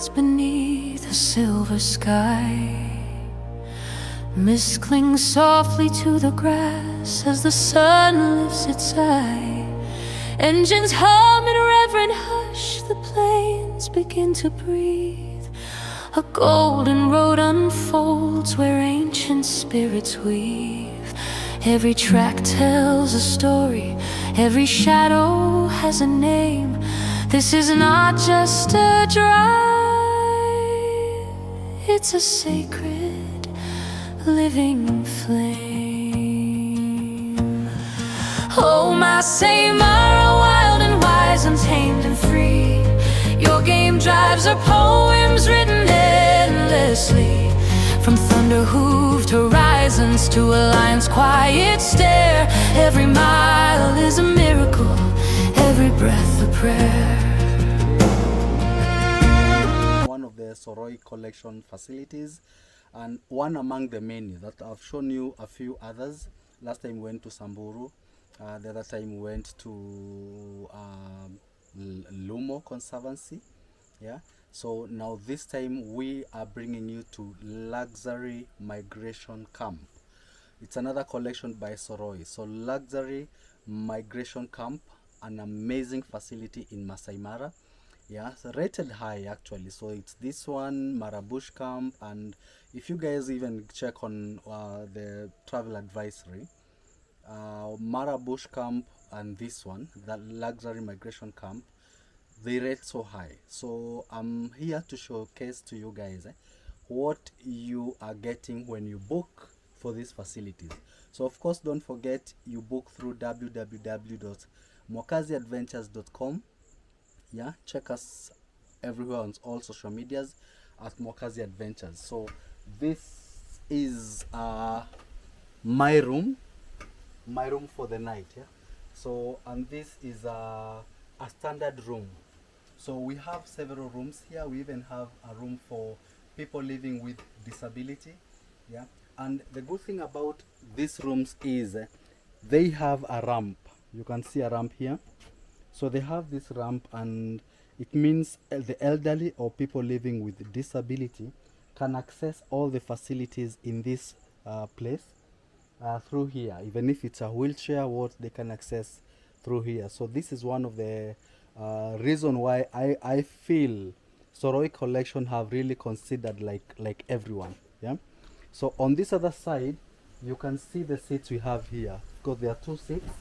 lies beneath a silver sky. Mist clings softly to the grass as the sun lifts its eye. Engines hum in reverent hush, the plains begin to breathe. A golden road unfolds where ancient spirits weave. Every track tells a story, every shadow has a name. This is not just a drive, it's a sacred living flame. Oh, Maasai Mara, wild and wise, untamed and free. Your game drives are poems written endlessly. From thunder-hooved horizons to a lion's quiet stare. Every mile is a miracle, every breath a prayer. One of the Soroi collection facilities, and one among the many that I've shown you a few others. Last time we went to Samburu, the other time we went to Lumo Conservancy. Yeah, so now this time we are bringing you to Luxury Migration Camp. It's another collection by Soroi. So Luxury Migration Camp, an amazing facility in Maasai Mara. Yeah, so rated high actually. So it's this one, Mara Bush Camp, and if you guys even check on the travel advisory, Mara Bush Camp and this one, the Luxury Migration Camp, they rate so high. So I'm here to showcase to you guys what you are getting when you book for these facilities. So of course, don't forget, you book through www.mokaziadventures.com. Yeah, check us everywhere on all social medias at Mokazi Adventures. So this is my room for the night. Yeah, so and this is a standard room. So we have several rooms here. We even have a room for people living with disability. Yeah, and the good thing about these rooms is they have a ramp. You can see a ramp here. So they have this ramp, and it means the elderly or people living with disability can access all the facilities in this place through here. Even if it's a wheelchair, what they can access through here. So this is one of the reason why I feel Soroi collection have really considered like everyone. Yeah. So on this other side, you can see the seats we have here, because there are two seats.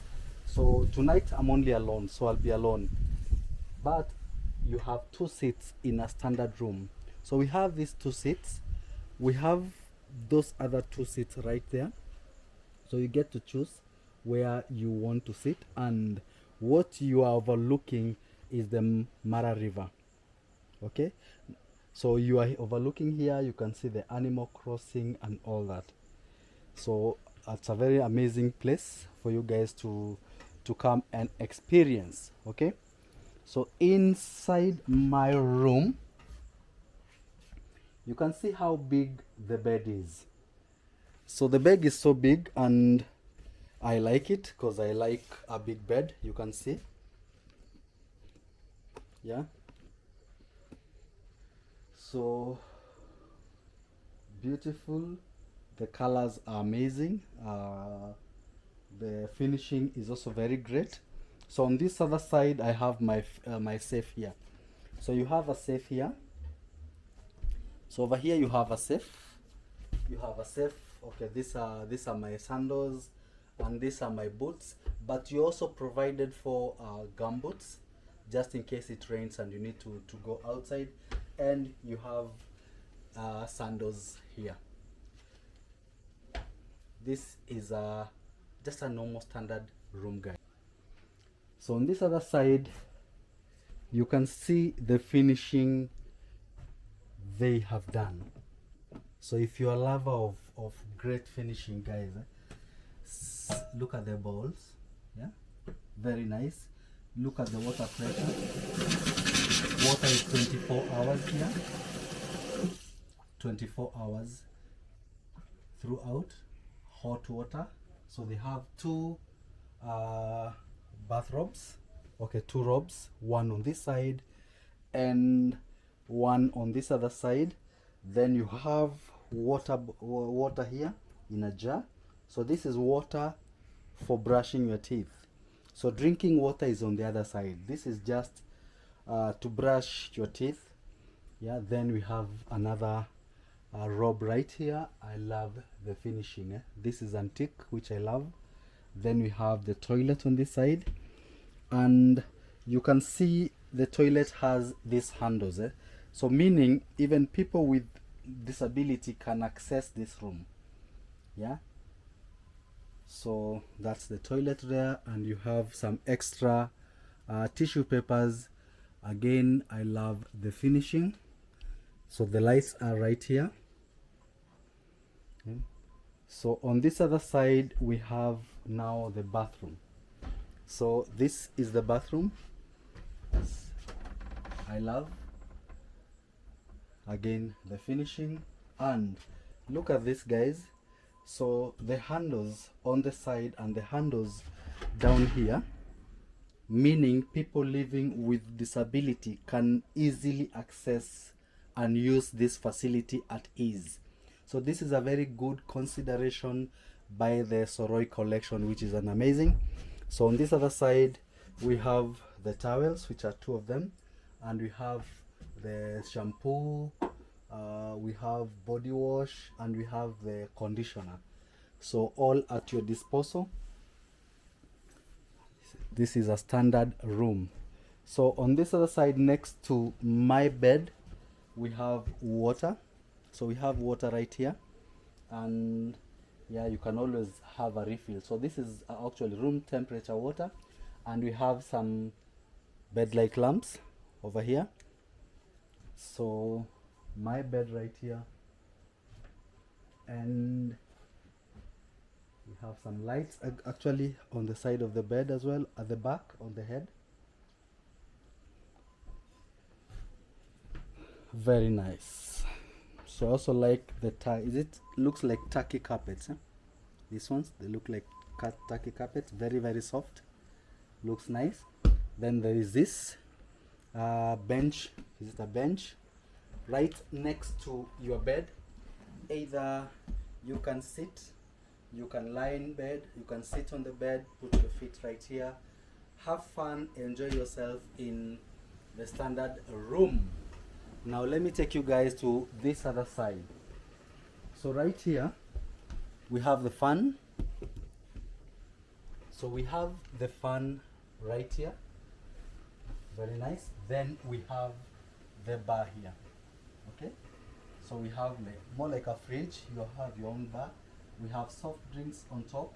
So tonight I'm only alone, so I'll be alone. But you have two seats in a standard room. So we have these two seats. We have those other two seats right there. So you get to choose where you want to sit, and what you are overlooking is the Mara River. Okay, so you are overlooking here. You can see the animal crossing and all that. So it's a very amazing place for you guys to come and experience. Okay, so inside my room, you can see how big the bed is. So the bed is so big, and I like it because I like a big bed. You can see. Yeah, so beautiful. The colors are amazing. The finishing is also very great. So on this other side, I have my my safe here. So you have a safe here. So over here you have a safe. You have a safe. Okay, these are my sandals, and these are my boots. But you also provided for gumboots, just in case it rains and you need to go outside. And you have sandals here. This is just a normal standard room, guys. So on this other side, you can see the finishing they have done. So if you're a lover of great finishing, guys, look at the balls. Yeah, very nice. Look at the water pressure. Water is 24 hours here. 24 hours throughout. Hot water. So they have two bathrobes. Okay, two robes, one on this side and one on this other side. Then you have water here in a jar. So this is water for brushing your teeth. So drinking water is on the other side. This is just to brush your teeth. Yeah, then we have another robe right here. I love the finishing. This is antique, which I love. Then we have the toilet on this side, and you can see the toilet has these handles. So meaning even people with disability can access this room. Yeah. So that's the toilet there, and you have some extra tissue papers. Again, I love the finishing. So the lights are right here. Okay. So on this other side we have now the bathroom. So this is the bathroom. I love again the finishing, and look at this, guys. So the handles on the side and the handles down here, meaning people living with disability can easily access and use this facility at ease. So this is a very good consideration by the Soroi collection, which is an amazing. So on this other side we have the towels, which are two of them, and we have the shampoo, we have body wash, and we have the conditioner. So all at your disposal. This is a standard room. So on this other side, next to my bed, we have water. So we have water right here, and yeah, you can always have a refill. So this is actually room temperature water, and we have some bed-like lamps over here. So my bed right here, and we have some lights actually on the side of the bed as well, at the back on the head. Very nice. So I also like the looks like turkey carpets. These ones, they look like turkey carpets, very soft, looks nice. Then there is this bench. Is it a bench right next to your bed? Either you can sit, you can lie in bed, you can sit on the bed, put your feet right here, have fun, enjoy yourself in the standard room. Now let me take you guys to this other side. So right here we have the fan. So we have the fan right here, very nice. Then we have the bar here. Okay, so we have more like a fridge. You have your own bar. We have soft drinks on top.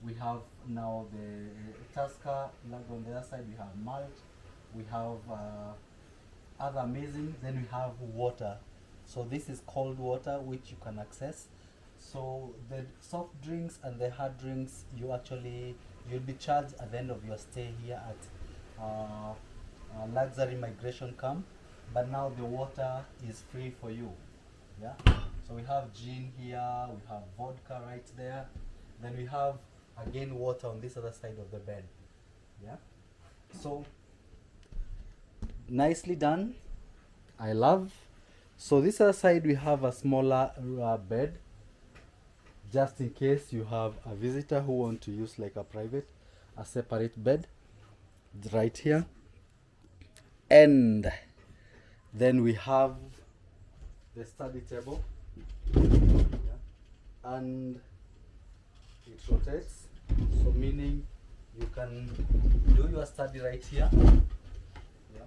We have now the Tusker lug on the other side. We have malt. We have other amazing. Then we have water. So this is cold water which you can access. So the soft drinks and the hard drinks, you'll be charged at the end of your stay here at luxury migration camp. But now the water is free for you. Yeah. So we have gin here, we have vodka right there. Then we have again water on this other side of the bed. Yeah. So nicely done. I love. So this other side we have a smaller bed, just in case you have a visitor who want to use like a separate bed. It's right here. And then we have the study table. Yeah. And it rotates, so meaning you can do your study right here. Yeah.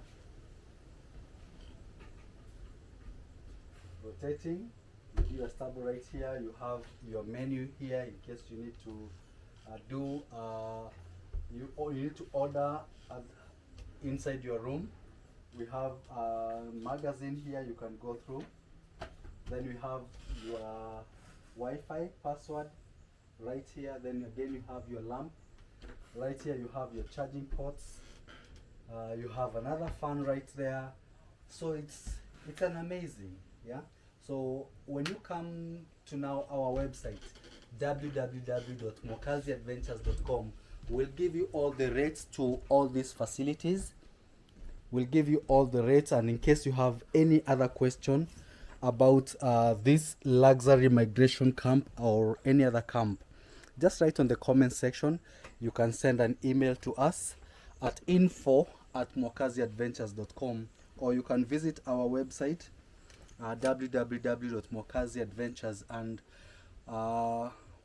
Rotating, you do your study right here. You have your menu here in case you need to you need to order inside your room. We have a magazine here you can go through. Then we have your Wi-Fi password right here. Then again you have your lamp. Right here you have your charging ports. You have another fan right there. So it's an amazing, yeah. So when you come to now our website www.mokaziadventures.com, we'll give you all the rates to all these facilities. We'll give you all the rates, and in case you have any other question about this luxury migration camp or any other camp, just write on the comment section. You can send an email to us at info@mokaziadventures.com, or you can visit our website www.mokaziadventures, and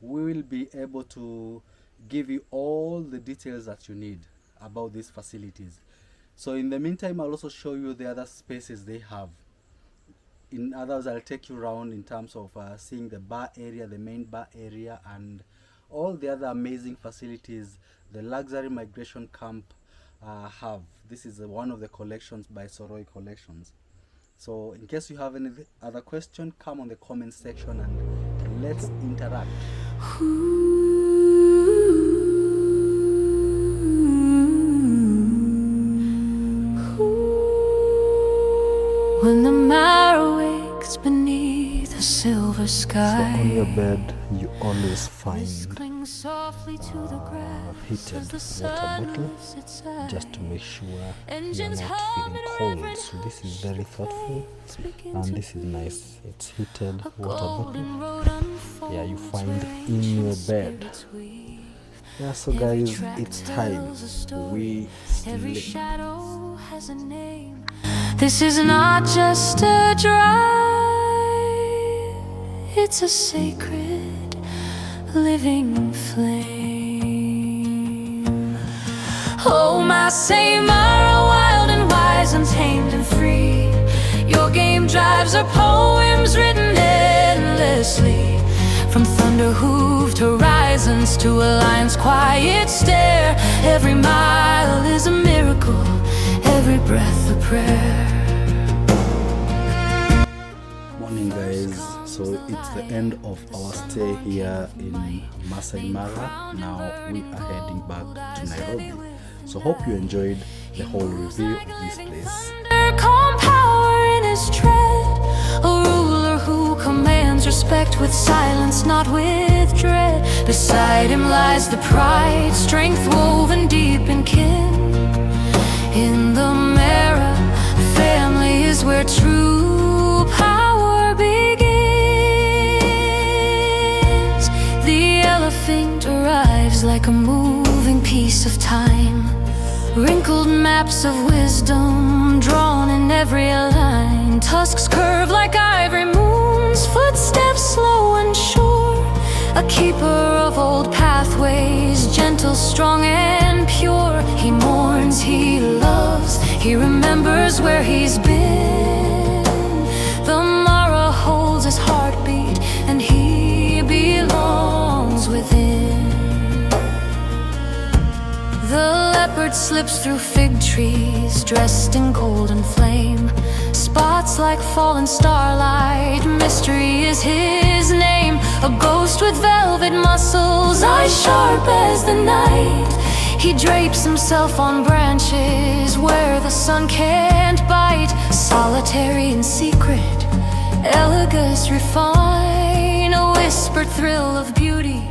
we will be able to give you all the details that you need about these facilities. So in the meantime, I'll also show you the other spaces they have. In others, I'll take you around in terms of seeing the bar area, the main bar area, and all the other amazing facilities the luxury migration camp have. This is one of the collections by Soroi Collections. So in case you have any other question, come on the comment section and let's interact. When the Mara wakes beneath a silver sky, So on your bed, you always find cling softly to the grass heated as the water sun bottle, lifts its eye. just to make sure you're Engines not hum feeling in cold. every So this is hush, very the thoughtful, flames begin and to this is bleed. nice. It's heated A water bottle. golden road unfolds Yeah, you find where in your ancient bed. spirits weave. Yeah, so Every guys, track it's time tells a story. we Every sleep. shadow has a name. This is not just a drive, it's a sacred living flame. Oh, Maasai Mara, wild and wise, untamed and free. Your game drives are poems written endlessly. From thunder-hooved horizons to a lion's quiet stare, every mile is a miracle, every breath a prayer. Morning, guys. So it's the end of our stay here in Maasai Mara. Now we are heading back to Nairobi. So hope you enjoyed the whole review of this place. Calm power in his tread, a ruler who commands respect with silence, not with dread. Beside him lies the pride, strength woven deep in kin. In the Mara, family is where true power begins. The elephant arrives like a moving piece of time, wrinkled maps of wisdom drawn in every line. Tusks curve like ivory moons, footsteps slow and sure. A keeper of old pathways, gentle, strong and pure. He mourns, he loves, he remembers where he's been. The Mara holds his heartbeat and he belongs within. The leopard slips through fig trees, dressed in golden flame. Spots like fallen starlight, mystery is his name. A ghost with velvet muscles, eyes sharp as the night. He drapes himself on branches where the sun can't bite. Solitary and secret, elegance refine, a whispered thrill of beauty